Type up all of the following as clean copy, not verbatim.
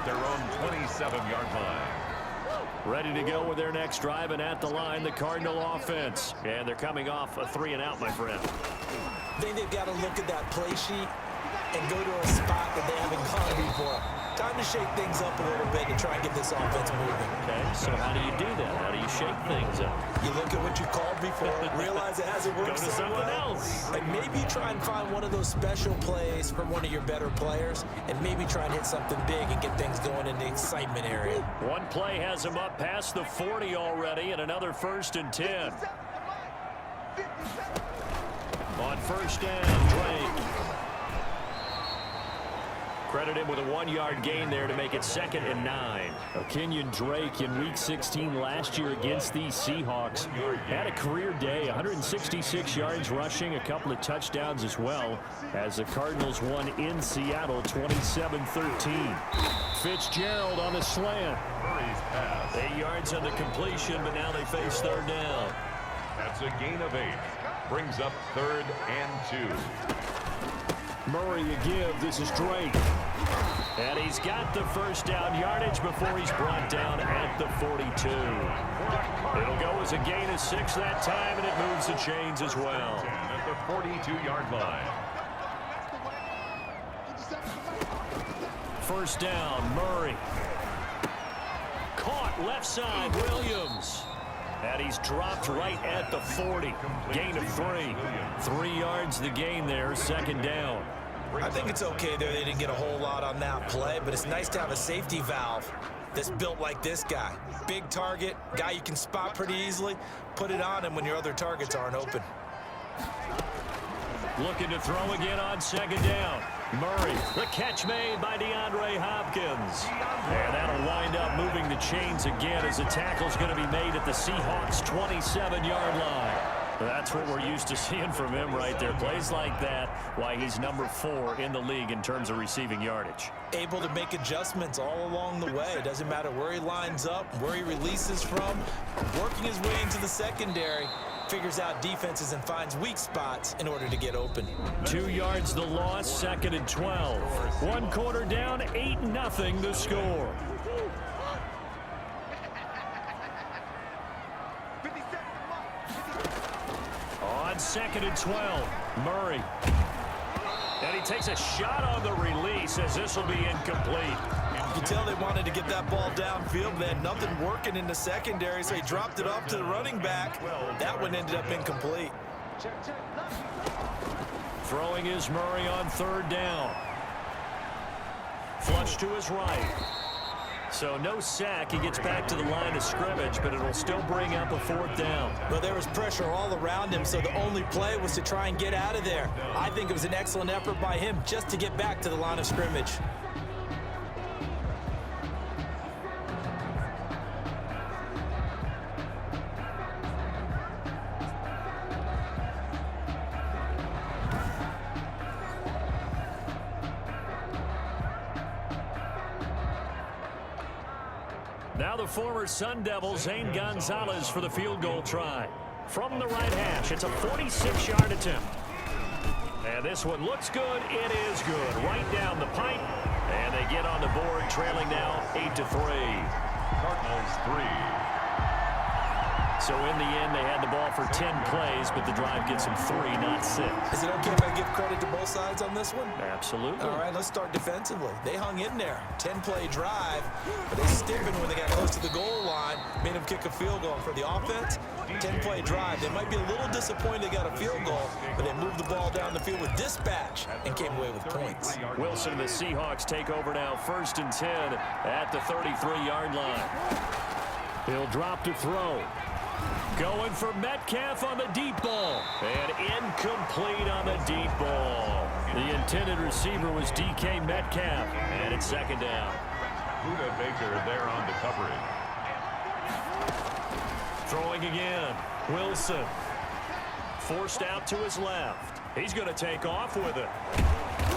at their own 27-yard line. Ready to go with their next drive, and at the line, the Cardinal offense. And they're coming off a 3-and-out, my friend. I think they've got to look at that play sheet and go to a spot that they haven't gone before. Time to shake things up a little bit and try and get this offense moving. Okay, so how do you do that? How do you shake things up? You look at what you called before, realize it hasn't worked Go to so something well, else. and maybe try and find one of those special plays from one of your better players, and maybe try and hit something big and get things going in the excitement area. One play has him up past the 40 already, and another 1st and 10. On 1st down, Drake. Credit him with a 1-yard gain there to make it 2nd and 9. Kenyon Drake in Week 16 last year against these Seahawks had a career day, 166 yards rushing, a couple of touchdowns as well, as the Cardinals won in Seattle 27-13. Fitzgerald on the slant. 8 yards on the completion, but now they face 3rd down. That's a gain of 8. Brings up 3rd and 2. Murray a give. This is Drake. And he's got the 1st down yardage before he's brought down at the 42. It'll go as a gain of 6 that time, and it moves the chains as well. At the 42-yard line. 1st down, Murray. Caught left side, Williams. And he's dropped right at the 40. Gain of 3. 3 yards the gain there, 2nd down. I think it's okay there. They didn't get a whole lot on that play, but it's nice to have a safety valve that's built like this guy. Big target, guy you can spot pretty easily. Put it on him when your other targets aren't open. Looking to throw again on 2nd down. Murray, the catch made by DeAndre Hopkins. And that'll wind up moving the chains again as the tackle's going to be made at the Seahawks' 27-yard line. That's what we're used to seeing from him right there. Plays like that, why he's number 4 in the league in terms of receiving yardage. Able to make adjustments all along the way. It doesn't matter where he lines up, where he releases from. Working his way into the secondary. Figures out defenses and finds weak spots in order to get open. 2 yards the loss, 2nd and 12. 1 quarter down, 8-0 the score. On 2nd and 12, Murray. And he takes a shot on the release as this will be incomplete. You can tell they wanted to get that ball downfield, but they had nothing working in the secondary, so he dropped it off to the running back. That one ended up incomplete. Throwing is Murray on 3rd down. Flush to his right. So no sack. He gets back to the line of scrimmage, but it'll still bring up a 4th down. Well, there was pressure all around him, so the only play was to try and get out of there. I think it was an excellent effort by him just to get back to the line of scrimmage. Now the former Sun Devil, Zane Gonzalez, for the field goal try. From the right hash, it's a 46-yard attempt. And this one looks good. It is good. Right down the pipe. And they get on the board, trailing now 8-3. Cardinals 3. So in the end, they had the ball for 10 plays, but the drive gets them 3, not 6. Is it okay if I give credit to both sides on this one? Absolutely. All right, let's start defensively. They hung in there. 10-play drive, but they stiffened when they got close to the goal line, made them kick a field goal. For the offense, 10-play drive. They might be a little disappointed they got a field goal, but they moved the ball down the field with dispatch and came away with points. Wilson and the Seahawks take over now, 1st and 10 at the 33-yard line. He'll drop to throw. Going for Metcalf on the deep ball. And incomplete on the deep ball. The intended receiver was DK Metcalf. And it's 2nd down. Buda Baker there on the coverage. Throwing again. Wilson. Forced out to his left. He's going to take off with it.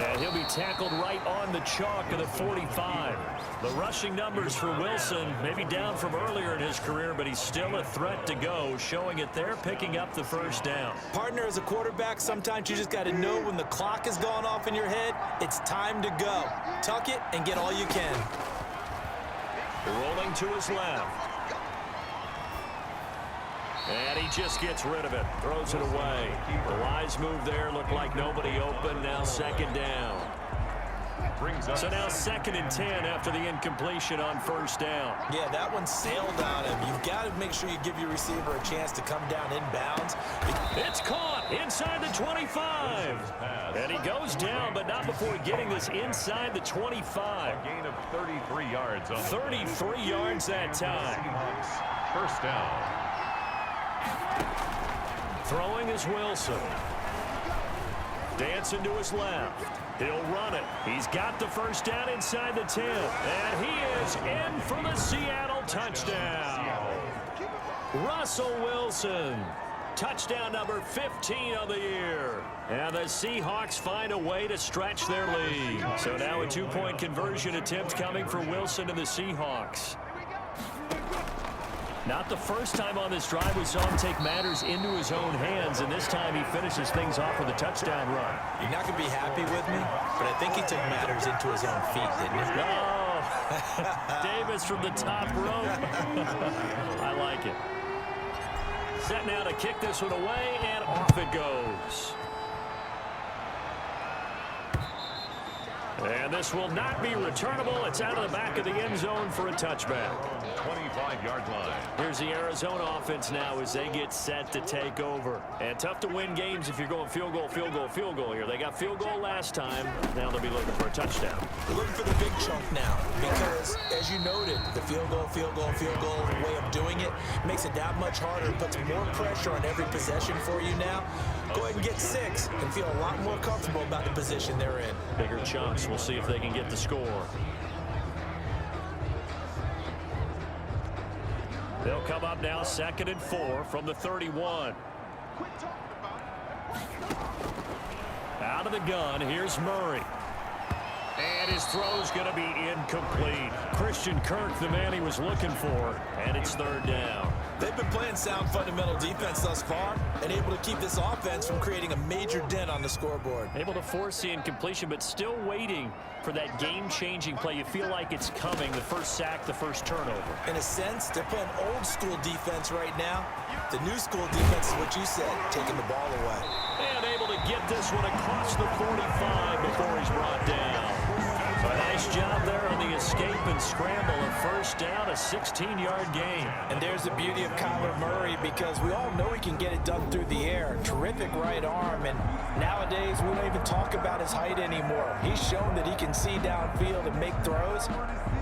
And he'll be tackled right on the chalk of the 45. The rushing numbers for Wilson, maybe down from earlier in his career, but he's still a threat to go, showing it there, picking up the 1st down. Partner, as a quarterback, sometimes you just got to know when the clock has gone off in your head, it's time to go. Tuck it and get all you can. Rolling to his left. And he just gets rid of it. Throws it away. The wise move there. Looked like nobody open. Now second down. So now 2nd and 10 after the incompletion on first down. Yeah, that one sailed on him. You've got to make sure you give your receiver a chance to come down inbounds. It's caught inside the 25. And he goes down, but not before getting this inside the 25. A gain of 33 yards. 33 yards that time. First down. Throwing is Wilson. Dancing to his left. He'll run it. He's got the first down inside the 10. And he is in for the Seattle touchdown. Russell Wilson. Touchdown number 15 of the year. And the Seahawks find a way to stretch their lead. So now a 2-point conversion attempt coming for Wilson and the Seahawks. Not the first time on this drive we saw him take matters into his own hands, and this time he finishes things off with a touchdown run. You're not going to be happy with me, but I think he took matters into his own feet, didn't he? Oh, Davis from the top rope. I like it. Set now to kick this one away, and off it goes. And this will not be returnable. It's out of the back of the end zone for a touchback. 25-yard line. Here's the Arizona offense now as they get set to take over. And tough to win games if you're going field goal, field goal, field goal here. They got field goal last time. Now they'll be looking for a touchdown. We're looking for the big chunk now because, as you noted, the field goal way of doing it makes it that much harder, puts more pressure on every possession for you now. Go ahead and get 6 and feel a lot more comfortable about the position they're in. Bigger chunks. We'll see if they can get the score. They'll come up now 2nd and 4 from the 31. Out of the gun, here's Murray. And his throw's going to be incomplete. Christian Kirk, the man he was looking for, and it's 3rd down. They've been playing sound fundamental defense thus far and able to keep this offense from creating a major dent on the scoreboard. Able to force the incompletion, but still waiting for that game-changing play. You feel like it's coming, the first sack, the first turnover. In a sense, they're playing old-school defense right now. The new-school defense is what you said, taking the ball away. And able to get this one across the 45 before he's brought down. A nice job there on the escape and scramble. A first down, a 16-yard gain. And there's the beauty of Kyler Murray because we all know he can get it done through the air. Terrific right arm, and nowadays we don't even talk about his height anymore. He's shown that he can see downfield and make throws,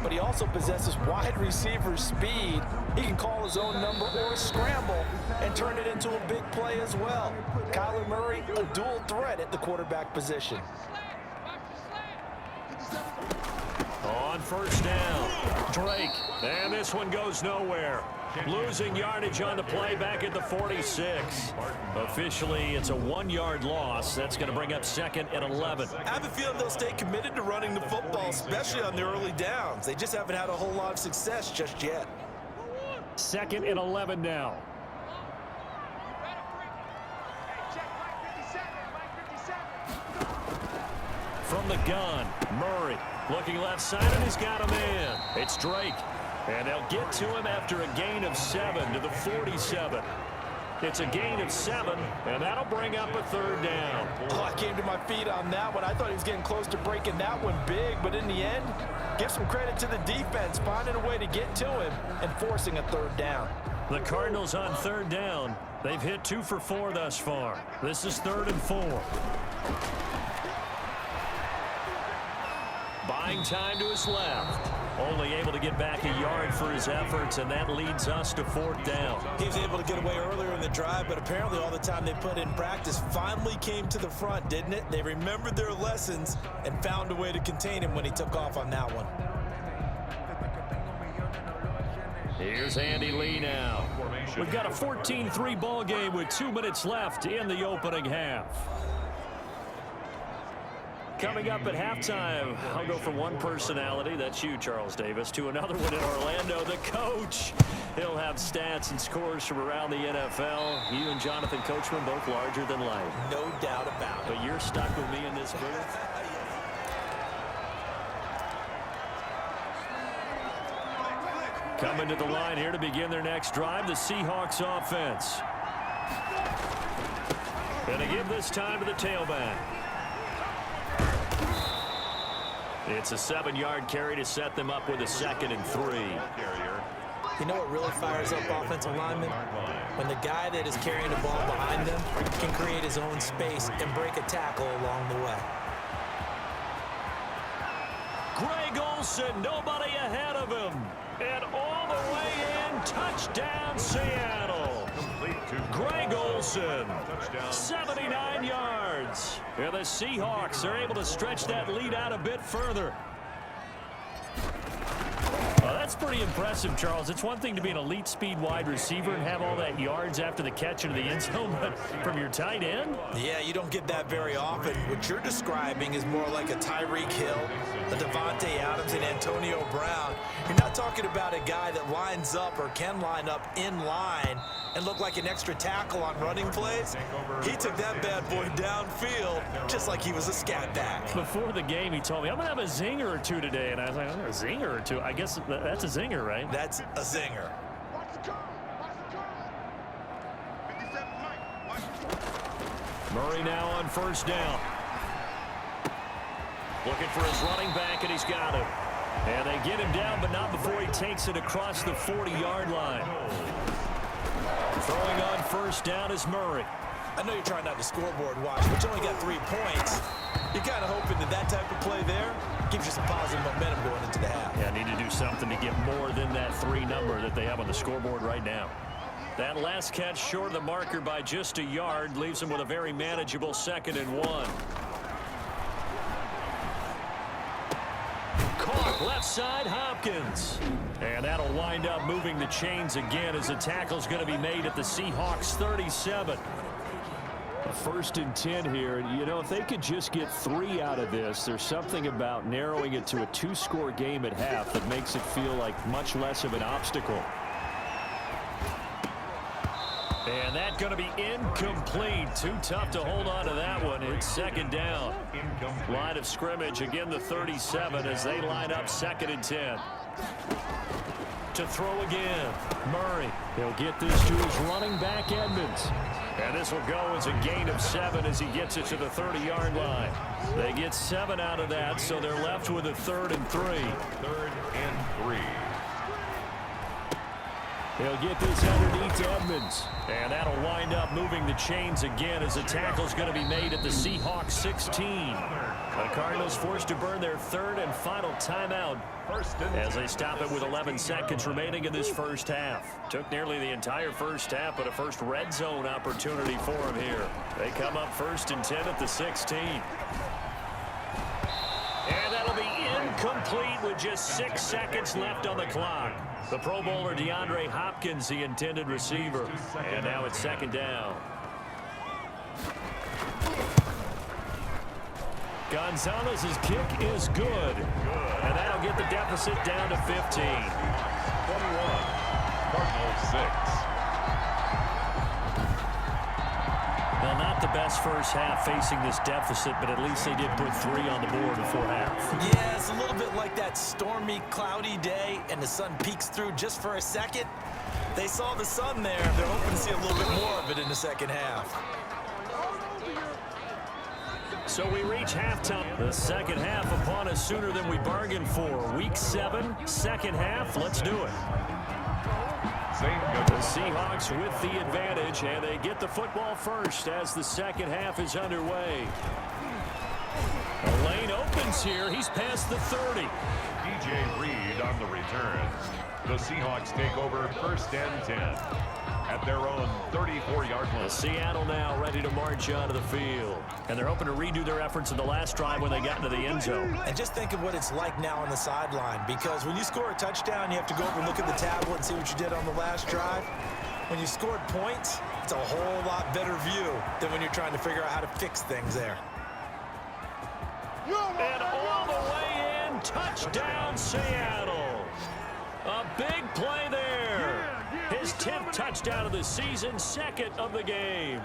but he also possesses wide receiver speed. He can call his own number or scramble and turn it into a big play as well. Kyler Murray, a dual threat at the quarterback position. On first down, Drake, and this one goes nowhere. Losing yardage on the play back at the 46. Officially, it's a 1-yard loss. That's going to bring up 2nd and 11. I have a feeling they'll stay committed to running the football, especially on the early downs. They just haven't had a whole lot of success just yet. 2nd and 11 now. From the gun, Murray looking left side, and he's got a man. It's Drake, and they'll get to him after a gain of 7 to the 47. It's a gain of 7, and that'll bring up a 3rd down. Oh, I came to my feet on that one. I thought he was getting close to breaking that one big, but in the end, give some credit to the defense, finding a way to get to him and forcing a 3rd down. The Cardinals on 3rd down. They've hit 2 for 4 thus far. This is 3rd and 4. Buying time to his left. Only able to get back a yard for his efforts, and that leads us to 4th down. He was able to get away earlier in the drive, but apparently all the time they put in practice finally came to the front, didn't it? They remembered their lessons and found a way to contain him when he took off on that one. Here's Andy Lee now. We've got a 14-3 ball game with 2 minutes left in the opening half. Coming up at halftime, I'll go from one personality, that's you, Charles Davis, to another one in Orlando, the coach. He'll have stats and scores from around the NFL. You and Jonathan Coachman both larger than life. No doubt about it. But you're stuck with me in this booth. Coming to the line here to begin their next drive, the Seahawks offense. And they give this time to the tailback. It's a 7-yard carry to set them up with a 2nd and 3. You know what really fires up offensive linemen? When the guy that is carrying the ball behind them can create his own space and break a tackle along the way. Greg Olsen, nobody ahead of him. And all the way in, touchdown Seattle. Greg Olsen, 79 yards. And the Seahawks are able to stretch that lead out a bit further. That's pretty impressive, Charles. It's one thing to be an elite speed wide receiver and have all that yards after the catch into the end zone, but from your tight end? Yeah, you don't get that very often. What you're describing is more like a Tyreek Hill, a Devontae Adams, and Antonio Brown. You're not talking about a guy that lines up or can line up in line and look like an extra tackle on running plays. He took that bad boy downfield just like he was a scat back. Before the game, he told me, I'm going to have a zinger or two today. And I was like, oh, a zinger or two? I guess that's a zinger, right? That's a zinger. Murray now on first down. Looking for his running back, and he's got him. And they get him down, but not before he takes it across the 40-yard line. Throwing on first down is Murray. I know you're trying not to scoreboard watch, but you only got 3 points. You're kind of hoping that type of play there gives you some positive momentum going into the half. Yeah, need to do something to get more than that 3 number that they have on the scoreboard right now. That last catch short of the marker by just a yard leaves them with a very manageable 2nd and 1. Caught left side, Hopkins. And that'll wind up moving the chains again as the tackle's going to be made at the Seahawks 37. A 1st and 10 here. You know, if they could just get 3 out of this, there's something about narrowing it to a 2-score game at half that makes it feel like much less of an obstacle. And that's going to be incomplete. Too tough to hold on to that one. It's 2nd down. Line of scrimmage, again the 37 as they line up 2nd and 10. To throw again. Murray. He'll get this to his running back, Edmonds. And this will go as a gain of 7 as he gets it to the 30-yard line. They get 7 out of that, so they're left with a 3rd and 3. 3rd and 3. He'll get this underneath to Edmonds. And that'll wind up moving the chains again as the tackle's going to be made at the Seahawks 16. The Cardinals forced to burn their 3rd and final timeout as they stop it with 11 seconds remaining in this first half. Took nearly the entire first half, but a first red zone opportunity for them here. They come up 1st and 10 at the 16. And that'll be incomplete with just 6 seconds left on the clock. The Pro Bowler DeAndre Hopkins, the intended receiver. And now it's 2nd down. Gonzalez's kick is good. And that'll get the deficit down to 15. 21. Cardinals 6. Well, not the best first half facing this deficit, but at least they did put 3 on the board before half. Yeah, it's a little bit like that stormy, cloudy day, and the sun peeks through just for a second. They saw the sun there. They're hoping to see a little bit more of it in the second half. So we reach halftime. The second half upon us sooner than we bargained for. Week 7, second half. Let's do it. The Seahawks with the advantage, and they get the football first as the second half is underway. The lane opens here. He's past the 30. DJ Reed on the return. The Seahawks take over 1st and 10 at their own 34-yard line. Seattle now ready to march onto the field. And they're hoping to redo their efforts in the last drive when they got into the end zone. And just think of what it's like now on the sideline, because when you score a touchdown, you have to go over and look at the tablet and see what you did on the last drive. When you scored points, it's a whole lot better view than when you're trying to figure out how to fix things there. And all the way in, touchdown Seattle. A big play there. His 10th touchdown of the season, 2nd of the game.